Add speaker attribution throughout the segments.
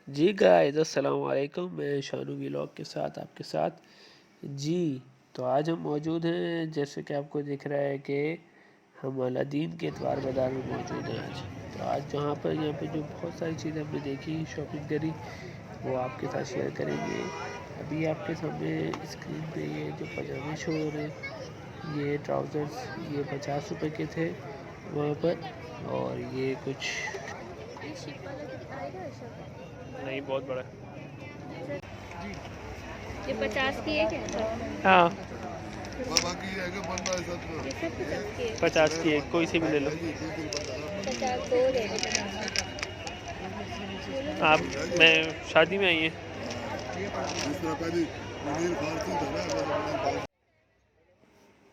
Speaker 1: जी guys, अस्सलाम वालेकुम। मैं शानू व्लॉग के साथ आपके साथ जी। तो आज हम मौजूद हैं, जैसे कि आपको दिख रहा है कि हम अलादीन के इतवार बाज़ार में मौजूद हैं आज। तो आज यहाँ पे जो बहुत सारी चीज़ें हमने देखी, शॉपिंग करी, वो आपके साथ शेयर करेंगे। अभी आपके सामने स्क्रीन पे ये जो पजामे शो हो रहे हैं, ये ट्राउज़र्स ये 50 रुपए के थे वहाँ पर। और ये कुछ
Speaker 2: नहीं, बहुत बड़ा।
Speaker 3: ये 50 की है क्या?
Speaker 2: हाँ,
Speaker 3: ये सब 50 की है।
Speaker 2: 50 की है, कोई सी भी ले लो।
Speaker 3: 50 दो ले लो 50
Speaker 2: आप मैं शादी में आई है।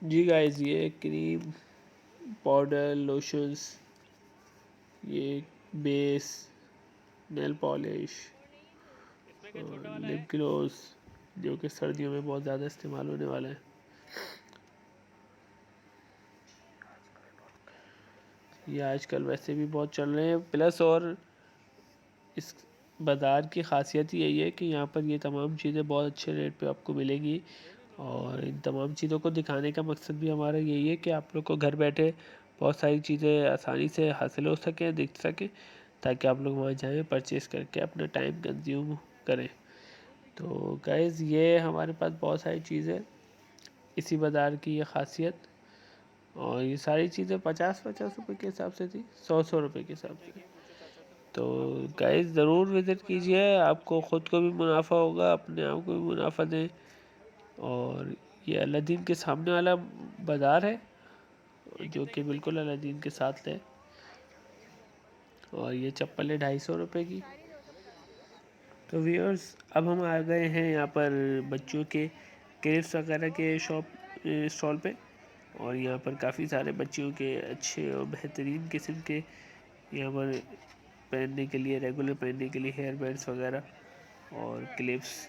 Speaker 1: जी गाइस, ये क्रीम, पाउडर, लोशंस, ये बेस, नेल पॉलिश और लिप ग्लोस, जो कि सर्दियों में बहुत ज़्यादा इस्तेमाल होने वाला है। ये आजकल वैसे भी बहुत चल रहे हैं। प्लस और इस बाज़ार की ख़ासियत यही है कि यहाँ पर ये तमाम चीज़ें बहुत अच्छे रेट पे आपको मिलेंगी। और इन तमाम चीज़ों को दिखाने का मकसद भी हमारा यही है कि आप लोग को घर बैठे बहुत सारी चीज़ें आसानी से हासिल हो सकें, दिख सकें, ताकि आप लोग वहाँ जाएँ, परचेज़ करके अपना टाइम कंज्यूम करें। तो गाइज़, ये हमारे पास बहुत सारी चीज़ें, इसी बाज़ार की ये ख़ासियत। और ये सारी चीज़ें 50-50 रुपए के हिसाब से थी, 100-100 रुपए के हिसाब से। तो गाइस, ज़रूर विज़िट कीजिए, आपको ख़ुद को भी मुनाफ़ा होगा, अपने आप को भी मुनाफ़ा दें। और ये अलादीन के सामने वाला बाज़ार है, जो कि बिल्कुल अलादीन के साथ है। और ये चप्पल है 250 रुपये की। तो व्यूअर्स, अब हम आ गए हैं यहाँ पर बच्चों के क्रेप्स वगैरह के स्टॉल पे। और यहाँ पर काफ़ी सारे बच्चों के अच्छे और बेहतरीन किस्म के यहाँ पर पहनने के लिए, रेगुलर पहनने के लिए हेयर बैंड्स वगैरह और क्लिप्स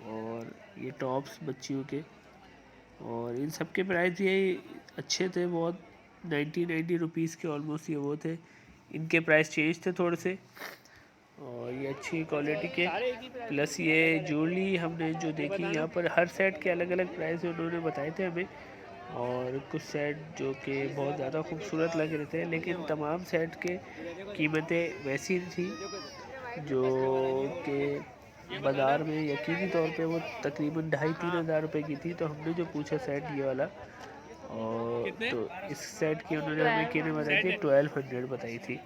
Speaker 1: और ये टॉप्स बच्चियों के। और इन सब के प्राइस ये अच्छे थे बहुत, 90 रुपीज़ के ऑलमोस्ट ये वो थे। इनके प्राइस चेंज थे थोड़े से। और ये अच्छी क्वालिटी के। प्लस ये ज्वेलरी हमने जो देखी यहाँ पर, हर सेट के अलग अलग प्राइस उन्होंने बताए थे हमें। और कुछ सेट जो कि बहुत ज़्यादा खूबसूरत लग रहे थे, लेकिन तमाम सेट के कीमतें वैसी थी जो कि बाज़ार में यकीनी तौर पे वो तकरीबन 2500-3000 हज़ार रुपये की थी। तो हमने जो पूछा सेट ये वाला, और तो इस सेट की उन्होंने हमें कीमत बताई थी 1200 बताई थी।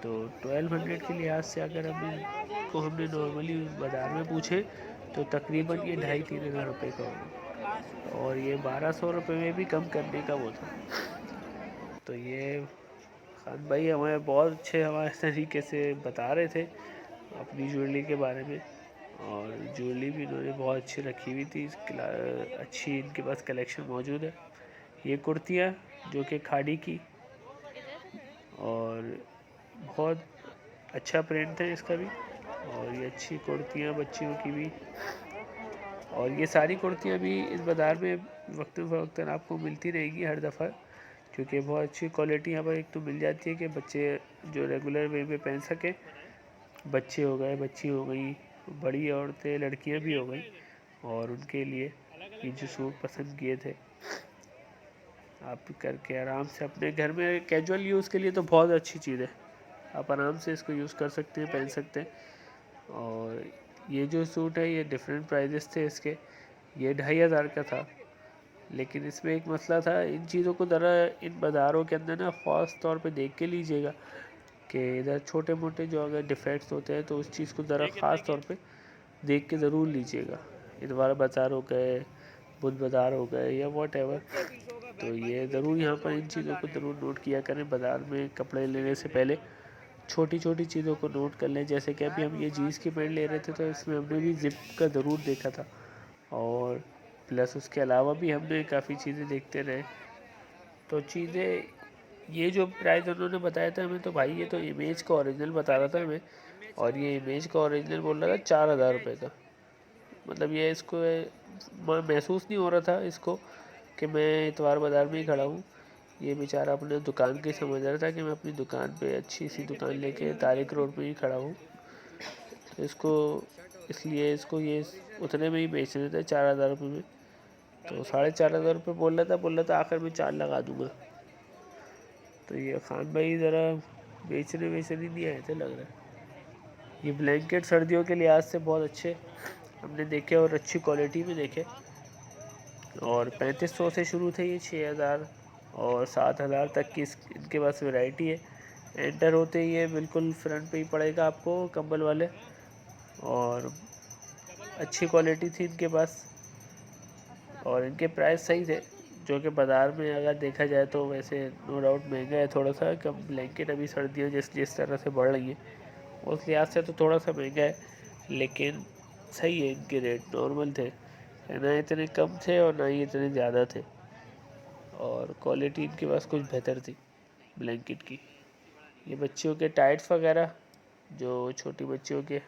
Speaker 1: तो 1200 के लिहाज से अगर हमने नॉर्मली बाज़ार में पूछे तो तकरीबन ये 2500-3000 रुपये का होगा। और ये 1200 रुपये में भी कम करने का वो था। तो ये खान भाई हमें बहुत अच्छे हमारे तरीके से बता रहे थे अपनी ज्वेलरी के बारे में। और ज्वेलरी भी इन्होंने बहुत अच्छी रखी हुई थी, अच्छी इनके पास कलेक्शन मौजूद है। ये कुर्तियाँ जो कि खाड़ी की, और बहुत अच्छा प्रिंट है इसका भी। और ये अच्छी कुर्तियाँ बच्चियों की भी। और ये सारी कुर्तियाँ भी इस बाज़ार में वक्तन आपको मिलती रहेगी हर दफ़ा, क्योंकि बहुत अच्छी क्वालिटी यहाँ पर एक तो मिल जाती है कि बच्चे जो रेगुलर वे में पहन सके। बच्चे हो गए, बच्ची हो गई, बड़ी औरतें, लड़कियाँ भी हो गई। और उनके लिए ये जो सूट पसंद किए थे, आप करके आराम से अपने घर में कैजुअल यूज़ के लिए तो बहुत अच्छी चीज़ है। आप आराम से इसको यूज़ कर सकते हैं, पहन सकते हैं। और ये जो सूट है, ये डिफरेंट प्राइजेस थे इसके। ये 2500 का था। लेकिन इसमें एक मसला था, इन चीज़ों को ज़रा इन बाज़ारों के अंदर ना ख़ास तौर पे देख के लीजिएगा कि इधर छोटे मोटे जो अगर डिफेक्ट्स होते हैं तो उस चीज़ को ज़रा ख़ास तौर पे देख के ज़रूर लीजिएगा। इतवार बाज़ार हो गए, बुध बाज़ार हो गए, या वॉट एवर। तो ये ज़रूर यहाँ पर इन चीज़ों को ज़रूर नोट किया करें। बाज़ार में कपड़े लेने से पहले छोटी छोटी चीज़ों को नोट कर लें। जैसे कि अभी हम ये जीन्स की पैंट ले रहे थे, तो इसमें हमने भी ज़िप का ज़रूर देखा था। और प्लस उसके अलावा भी हमने काफ़ी चीज़ें देखते रहे। तो चीज़ें, ये जो प्राइस उन्होंने बताया था हमें, तो भाई ये तो इमेज का ओरिजिनल बता रहा था हमें। और ये इमेज का ओरिजिनल बोल रहा था 4000 रुपये का। मतलब ये इसको महसूस नहीं हो रहा था इसको कि मैं इतवार बाज़ार में ही खड़ा हूँ। ये बेचारा अपने दुकान के समझ रहा था कि मैं अपनी दुकान पे अच्छी सी दुकान लेके तारिक रोड में ही खड़ा हूँ। तो इसको इसलिए इसको ये उतने में ही बेच रहे थे, 4,000 रुपये में। तो 4,500 रुपये बोल रहा था आखिर में 4 लगा दूंगा। तो ये खान भाई ज़रा बेचने वेचने नहीं आए थे लग रहा है। ये ब्लैंकेट सर्दियों के लिहाज से बहुत अच्छे हमने देखे और अच्छी क्वालिटी में देखे। और 3500 से शुरू थे ये, 6,000 और 7,000 तक की इनके पास वैरायटी है। एंटर होते ही ये बिल्कुल फ्रंट पे ही पड़ेगा आपको कंबल वाले, और अच्छी क्वालिटी थी इनके पास और इनके प्राइस सही थे, जो कि बाज़ार में अगर देखा जाए तो वैसे नो डाउट महंगा है थोड़ा सा। कम ब्लैंकेट अभी सर्दियाँ जिस तरह से बढ़ रही हैं उस लिहाज से तो थोड़ा सा महंगा है, लेकिन सही है। इनके रेट नॉर्मल थे, ना इतने कम थे और ना ही इतने ज़्यादा थे, और क्वालिटी इनके पास कुछ बेहतर थी ब्लैंकेट की। ये बच्चियों के टाइट्स वगैरह जो छोटी बच्चियों के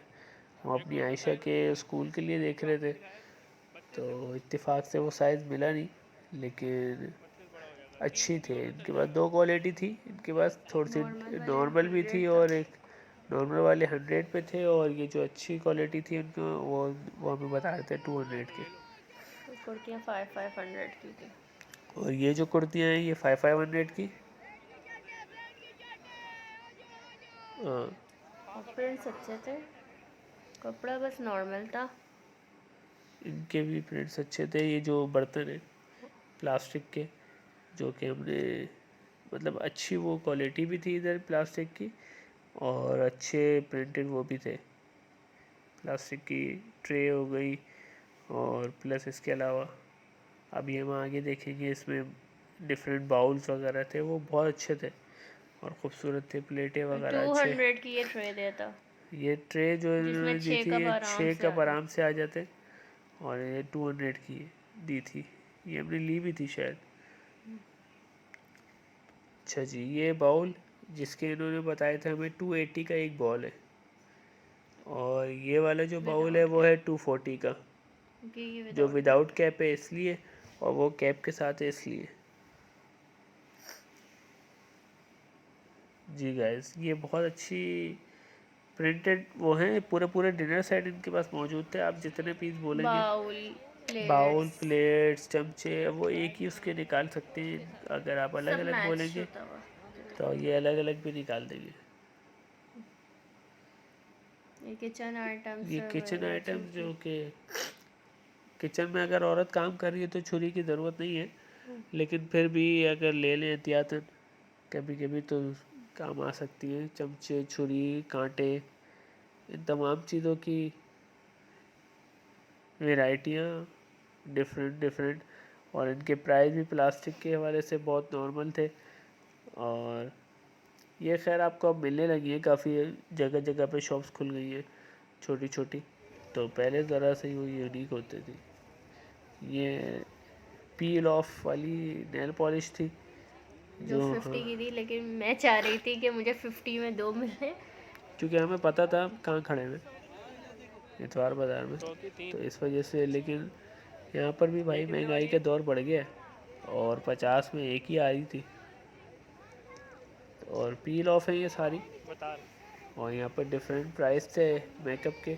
Speaker 1: हम अपनी आयशा के स्कूल के लिए देख रहे थे, तो इत्तेफाक से वो साइज़ मिला नहीं, लेकिन अच्छी थे। इनके पास 2 क्वालिटी थी, इनके पास थोड़ी सी नॉर्मल भी थी और एक नॉर्मल वाले 100 पे थे, और ये जो अच्छी क्वालिटी थी उनको वो हमें बता रहे थे 200 के।
Speaker 3: कुर्तियाँ 500 की थी।
Speaker 1: और ये जो कुर्तियाँ हैं ये 500 की। हाँ,
Speaker 3: और प्रिंट्स अच्छे थे, कपड़ा बस नॉर्मल था।
Speaker 1: इनके भी प्रिंट्स अच्छे थे। ये जो बर्तन है प्लास्टिक के, जो कि हमने मतलब अच्छी वो क्वालिटी भी थी इधर प्लास्टिक की, और अच्छे प्रिंटेड वो भी थे। प्लास्टिक की ट्रे हो गई, और प्लस इसके अलावा अभी हम आगे देखेंगे इसमें डिफरेंट बाउल्स वगैरह थे, वो बहुत अच्छे थे और ख़ूबसूरत थे। प्लेटें वगैरह अच्छे।
Speaker 3: 200 की ये ट्रे देता,
Speaker 1: ये ट्रे जो इन्होंने
Speaker 3: जिसमें
Speaker 1: दी
Speaker 3: 6
Speaker 1: थी
Speaker 3: कप
Speaker 1: ये
Speaker 3: आराम
Speaker 1: 6
Speaker 3: से
Speaker 1: कप
Speaker 3: आते।
Speaker 1: आराम से आ जाते, और ये 200 की दी थी। ये हमने ली भी थी शायद। अच्छा जी, ये बाउल जिसके इन्होंने बताए थे हमें 280 का एक बाउल है, और ये वाला जो बाउल है वो है 240 का,
Speaker 3: क्योंकि ये
Speaker 1: जो
Speaker 3: विदाउट
Speaker 1: विदाउट कैप है इसलिए, और वो कैप के साथ है इसलिए। जी गाइस, ये बहुत अच्छी प्रिंटेड वो हैं। पूरे पूरे डिनर सेट इनके पास मौजूद थे। आप जितने पीस बोलेंगे,
Speaker 3: बाउल,
Speaker 1: बाउल,
Speaker 3: प्लेट्स,
Speaker 1: प्लेट्स, चमचे, वो एक ही उसके निकाल सकते हैं। अगर आप अलग
Speaker 3: सब
Speaker 1: अलग
Speaker 3: मैच
Speaker 1: बोलेंगे
Speaker 3: होता हुआ।
Speaker 1: तो ये अलग अलग भी निकाल देंगे।
Speaker 3: ये किचन आइटम्स
Speaker 1: ये
Speaker 3: है
Speaker 1: किचन
Speaker 3: वगैरह
Speaker 1: आइटम
Speaker 3: चीज़
Speaker 1: जो कि किचन में अगर औरत काम कर रही है तो छुरी की ज़रूरत नहीं है, लेकिन फिर भी अगर ले लें एहतियातन कभी कभी तो काम आ सकती है। चमचे, छुरी, कांटे, इन तमाम चीज़ों की वैरायटियाँ डिफरेंट डिफरेंट, और इनके प्राइस भी प्लास्टिक के हवाले से बहुत नॉर्मल थे। और ये खैर आपको अब मिलने लगी है, काफ़ी जगह जगह पे शॉप्स खुल गई हैं छोटी छोटी, तो पहले ज़रा से ही वो यूनिक होते थे। ये पील ऑफ वाली नेल पॉलिश थी
Speaker 3: जो
Speaker 1: जो,
Speaker 3: 50
Speaker 1: हाँ,
Speaker 3: की थी, लेकिन मैं चाह रही थी कि मुझे 50 में 2 मिले।
Speaker 1: क्योंकि हमें पता था कहाँ खड़े हैं इतवार बाज़ार में,
Speaker 2: 100 की 3।
Speaker 1: तो इस वजह से। लेकिन यहाँ पर भी भाई महंगाई का दौर बढ़ गया है, और 50 में एक ही आ रही थी, और पील ऑफ है ये सारी,
Speaker 2: बता रहे।
Speaker 1: और यहाँ पर डिफरेंट प्राइस थे मेकअप के।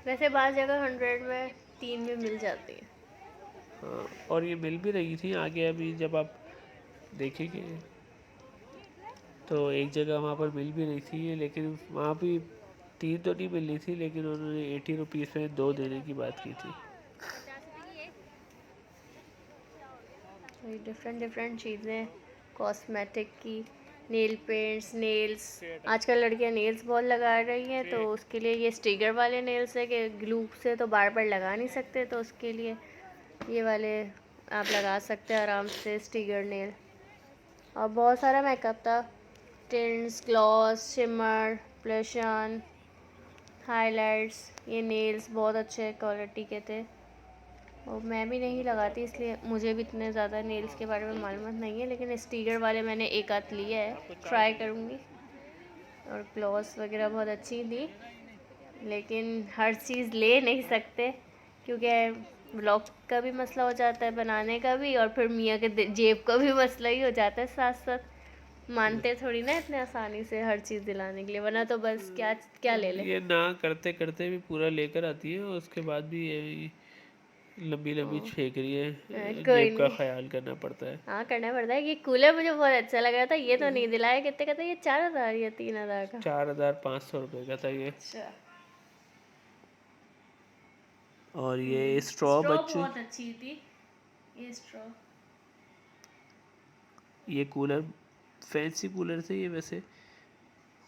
Speaker 3: वैसे बाज़ जगह 100 में 3 में मिल जाती है।
Speaker 1: हाँ, और ये मिल भी रही थी आगे। अभी जब आप देखेंगे तो एक जगह वहाँ पर मिल भी रही थी ये, लेकिन वहाँ भी 3 तो नहीं मिल रही थी, लेकिन उन्होंने 80 रुपीज़ में 2 देने की बात की थी।
Speaker 3: वही डिफरेंट डिफरेंट चीज़ें, कॉस्मेटिक की, नेल पेंट्स, नेल्स। आजकल लड़कियां नेल्स बहुत लगा रही हैं, तो उसके लिए ये स्टिकर वाले नेल्स है कि ग्लू से तो बार बार लगा नहीं सकते, तो उसके लिए ये वाले आप लगा सकते हैं आराम से, स्टिकर नेल। और बहुत सारा मेकअप था, tints, gloss, shimmer, blush on, highlights. ये नेल्स बहुत अच्छे क्वालिटी के थे, और मैं भी नहीं लगाती इसलिए मुझे भी इतने ज़्यादा नेल्स के बारे में मालूम नहीं है, लेकिन स्टिकर वाले मैंने एक आध लिया है, ट्राई करूँगी। और ग्लॉस वगैरह बहुत अच्छी थी, लेकिन हर चीज़ ले नहीं सकते, क्योंकि व्लॉग का भी मसला हो जाता है बनाने का भी, और फिर मियाँ के जेब का भी मसला ही हो जाता है साथ साथ। मानते थोड़ी ना इतने आसानी से हर चीज़ दिलाने के लिए, वरना तो बस क्या क्या ले ले।
Speaker 1: ये ना करते करते भी पूरा लेकर आती है और उसके बाद भी ये लंबी लंबी फेंक रही है।
Speaker 3: कोई
Speaker 1: जेब का
Speaker 3: नहीं।
Speaker 1: ख्याल करना पड़ता है।
Speaker 3: हाँ करना पड़ता है। ये कूलर मुझे बहुत अच्छा लग रहा था, ये तो नहीं दिलाया। कितने का था ये? 4,000 या 3,000 का?
Speaker 1: 4,500 रुपये का था ये।
Speaker 3: अच्छा।
Speaker 1: और ये स्ट्रॉ
Speaker 3: स्ट्रॉ
Speaker 1: बच्चों,
Speaker 3: बहुत अच्छी थी ये स्ट्रॉ।
Speaker 1: ये कूलर फैंसी कूलर थे ये, वैसे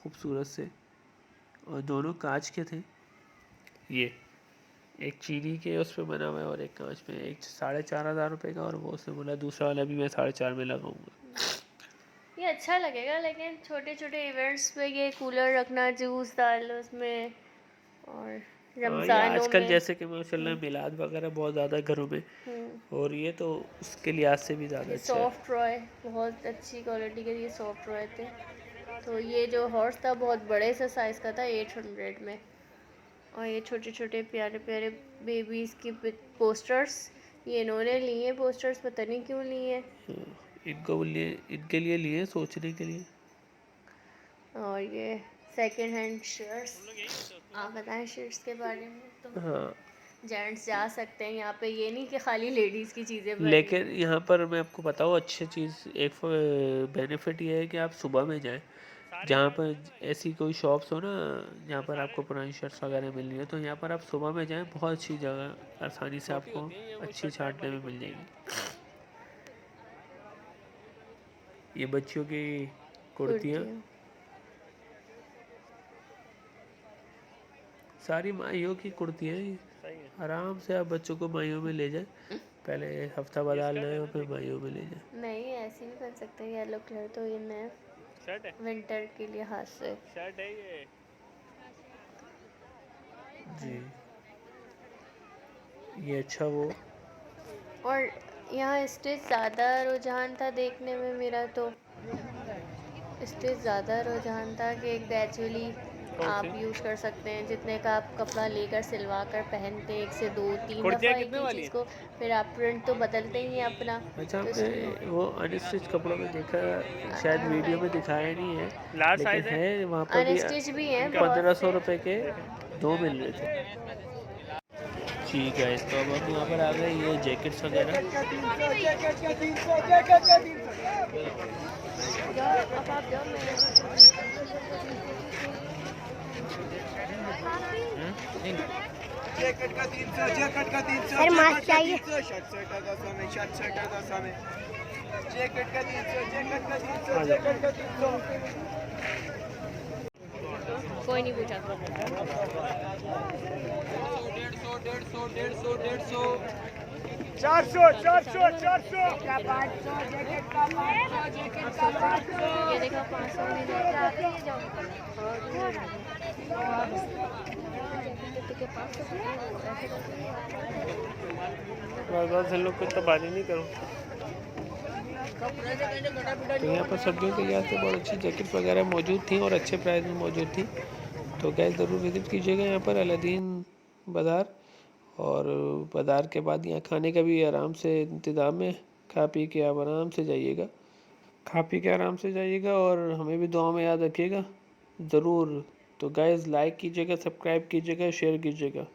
Speaker 1: खूबसूरत से, और दोनों कांच के थे। ये एक चीनी के उस पर बना हुआ है और एक कांच में। एक 4,500 रुपये का, और वो उसने बोला दूसरा वाला भी मैं 4,500 में लगाऊंगा।
Speaker 3: ये अच्छा लगेगा, लेकिन छोटे छोटे इवेंट्स पे ये कूलर रखना, जूस डाल उसमें, और
Speaker 1: हाँ, ये
Speaker 3: रमज़ानों
Speaker 1: आजकल
Speaker 3: में।
Speaker 1: जैसे कि माशाल्लाह मिलाद वगैरह बहुत ज़्यादा घरों में, और ये तो उसके लिहाज से भी ज़्यादा
Speaker 3: ये
Speaker 1: अच्छा है।
Speaker 3: सॉफ्ट रॉय, बहुत अच्छी क्वालिटी के ये सॉफ्ट रॉय थे। तो ये जो हॉर्स था बहुत बड़े से साइज़ का था, 800 में। और ये छोटे छोटे प्यारे प्यारे बेबीज़ की पोस्टर्स, ये इन्होंने लिए पोस्टर्स, पता नहीं क्यों लिए।
Speaker 1: इनके लिए लिए सोचने के लिए।
Speaker 3: और ये सेकंड हैंड शर्ट्स, आप बताएं शर्ट्स के बारे में। तो
Speaker 1: हाँ,
Speaker 3: जेंट्स जा सकते हैं यहाँ पे, ये नहीं कि खाली लेडीज़ की चीज़ें बनी।
Speaker 1: लेकिन यहाँ पर मैं आपको बताऊँ अच्छी चीज़, एक बेनिफिट ये है कि आप सुबह में जाएं, जहाँ पर ऐसी कोई शॉप्स हो ना जहाँ पर आपको पुरानी शर्ट्स वगैरह मिल रही है, तो यहाँ पर आप सुबह में जाएं, बहुत अच्छी जगह, आसानी से आपको अच्छी छांटने में मिल जाएगी। ये बच्चियों की कुर्तियाँ,
Speaker 3: कुर्तियाँ।
Speaker 1: सारी माइयों की कुर्तियाँ हैं ये।
Speaker 2: सही है।
Speaker 1: आराम से आप बच्चों को माइयों में ले जाएं, पहले हफ्ता बदल लें और फिर माइयों में ले जाएं।
Speaker 3: नहीं ऐसे नहीं कर सकते, येलो कलर तो ये नया
Speaker 2: शर्ट है,
Speaker 3: विंटर के लिए हाथ से।
Speaker 2: शर्ट है ये।
Speaker 1: जी, ये अच्छा वो।
Speaker 3: और यहाँ स्टिच ज़्यादा रुझान था देखने में मेरा, तो स्टिच ज़्यादा रुझान था कि ग्रेजुअली
Speaker 2: कौन
Speaker 3: आप
Speaker 2: सी
Speaker 3: यूज़ कर सकते हैं, जितने का आप कपड़ा लेकर सिलवा कर पहनते हैं, 1 से 2 3
Speaker 2: कुर्तियाँ
Speaker 3: दफ़ा एक
Speaker 2: कितने
Speaker 3: ही
Speaker 2: वाली
Speaker 3: चीज़
Speaker 2: हैं?
Speaker 3: को, फिर आप प्रिंट तो बदलते ही हैं अपना।
Speaker 1: अच्छा,
Speaker 3: तो
Speaker 1: आपने वो अनस्टिच कपड़ों में देखा, शायद वीडियो में दिखाया नहीं है,
Speaker 2: लार्ज
Speaker 1: लेकिन
Speaker 2: साइज है
Speaker 1: है वहाँ पर भी।
Speaker 3: अनस्टिच भी हैं बहुत
Speaker 1: 1,500
Speaker 3: से।
Speaker 1: रुपये के 2 मिल रहे थे। ठीक है, तो अब हम यहाँ पर आ गए, ये जैकेट्स वगैरह।
Speaker 3: अब आप जाओ, मैं
Speaker 4: जैकेट का 300, जैकेट का 300,
Speaker 3: अरे मास्क
Speaker 4: जैकेट का
Speaker 3: चाहिए।
Speaker 4: 300, शर्ट शर्ट का 200 में, शर्ट शर्ट का 200 में, जैकेट का 300, जैकेट का 300, जैकेट का 300।
Speaker 3: कोई नहीं पूछा।
Speaker 4: 400, 400, 400 क्या 500, जैकेट का 500, जैकेट का 500।
Speaker 3: ये देखो 500 में
Speaker 2: बस इन लोग को इतना बात नहीं करो।
Speaker 1: तो यहाँ पर सर्दियों के लिहाज से बहुत अच्छी जैकेट वगैरह मौजूद थी और अच्छे प्राइस में मौजूद थी। तो गैस ज़रूर विज़िट कीजिएगा यहाँ पर अलादीन बाज़ार। और बाज़ार के बाद यहाँ खाने का भी आराम से इंतज़ाम है, खा पी के आप आराम से जाइएगा, खा पी के आराम से जाइएगा, और हमें भी दुआ में याद रखिएगा ज़रूर। तो गाइस लाइक कीजिएगा, सब्सक्राइब कीजिएगा, शेयर कीजिएगा।